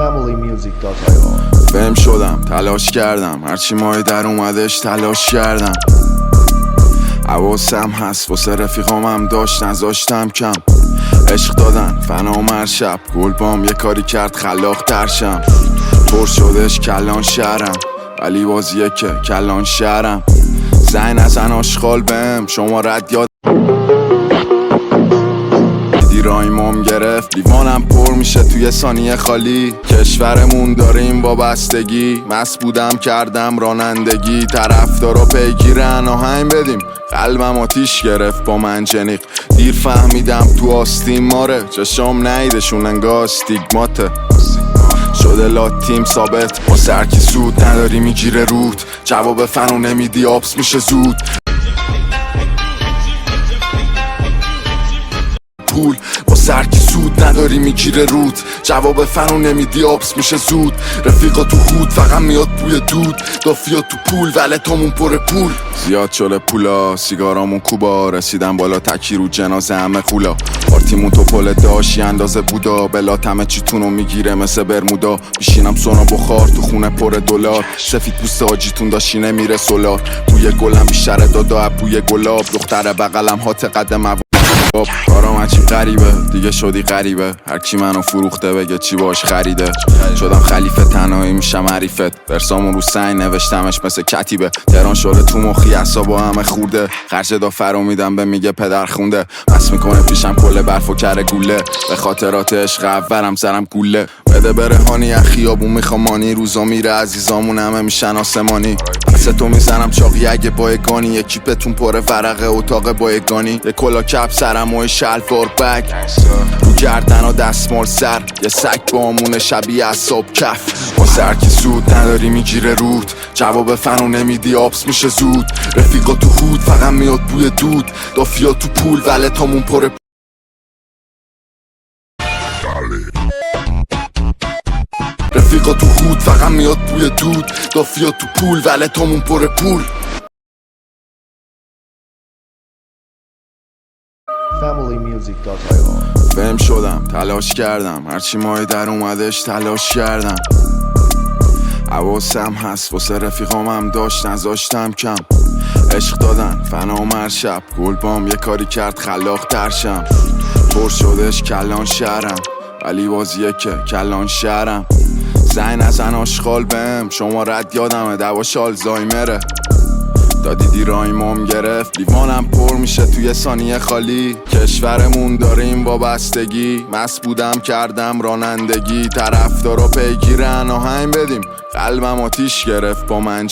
FamilyMusic.ir فهم شدم، تلاش کردم، هرچی ماهی در اومدش تلاش کردم. حواسم هست واسه رفیقامم داشت نذاشتم کم. عشق دادن فنا هر شب، گل بام یه کاری کرد خلاق ترشم. پر شدش کلان شهرم، ولی بازیه که کلان شهرم. زنگ نزن آشغال بهم، شما رد یاد رایمام گرفت، لیوانم پر میشه توی ثانیه خالی. کشورمون داره این وابستگی، مست بودم کردم رانندگی. طرفدارا پیگیرن آهنگ بدیم، قلبم آتیش گرفت با منجنیق. دیر فهمیدم تو آستین ماره، چشام نیدشون انگاه استیگماته. شده لاتیم ثابت، با سرکی سود نداری میگیره رود. جواب فنو نمیدی آبس میشه زود. پول با سرکی سود نداری میگیره رود. جواب فنو نمیدی آبس میشه زود. رفیقا تو هود فقط میاد بوی دود. دافیا تو پول ولتامون پر پول. زیاد شده پولا، سیگارامون کوبا. رسیدم بالا تکی رو جنازه همه خولا. پارتیمون تو پل داشی اندازه بودا. بلات همه چیتونو میگیره مثل برمودا. بیشینم سونا بخار تو خونه پر دلار. سفید پوست آجیتون داشتی نمیره سولار. بوی گلم بیشتره دادا بوی گلاب. دختر بغلم هات قدم کارام عجیب غریبه، دیگه شدی غریبه. هرکی منو فروخته بگه چی باش خریده. شدم خلیفه تنهایی میشم حریفت. برسامون رو سنگ نوشتمش مثل کتیبه. تهران شده تو مخی عصابا همه خورده. خرج دافرو میدم به میگه پدر خونده. مس میکنه پیشم کل برف و کره گوله. به خاطرات عشق اولم سرم گوله. بده برهانی از خیابون میخوامانی. روزا میره عزیزامون همه میشن آسمانی. پس تو میزنم چاقی اگه بایگانی. یه کیپتون پر ورقه اتاق بایگانی. یه کلا کپ سرم و شلوار بگ رو گردن و دستمال سر. یه سگ با امونه شبیه اصاب کف. با سرکی سود نداری میگیره رود. جواب فنو نمیدی آبس میشه زود. رفیقا تو هود فقط میاد بوی دود. دافیا تو پول ولتامون پر رفیقا تو هود فقط میاد بوی دود. دافیا تو پول ولتامون پر پول. FamilyMusic.ir فهم شدم، تلاش کردم، هرچی ماهی در اومدش تلاش کردم. حواسم هست واسه رفیقامم داشت نذاشتم کم. عشق دادن فنا هر شب، گل بام یه کاری کرد خلاق ترشم. پر شدش کلان شهرم، ولی بازیه که کلان شهرم. زنگ نزن آشغال بهم، شما رد یادمه دواش آلزایمره. دادی رایمام گرفت، لیوانم پر میشه توی ثانیه خالی. کشورمون داره این وابستگی، مست بودم کردم رانندگی. طرفدارا پیگیرن آهنگ بدیم، قلبم آتیش گرفت با من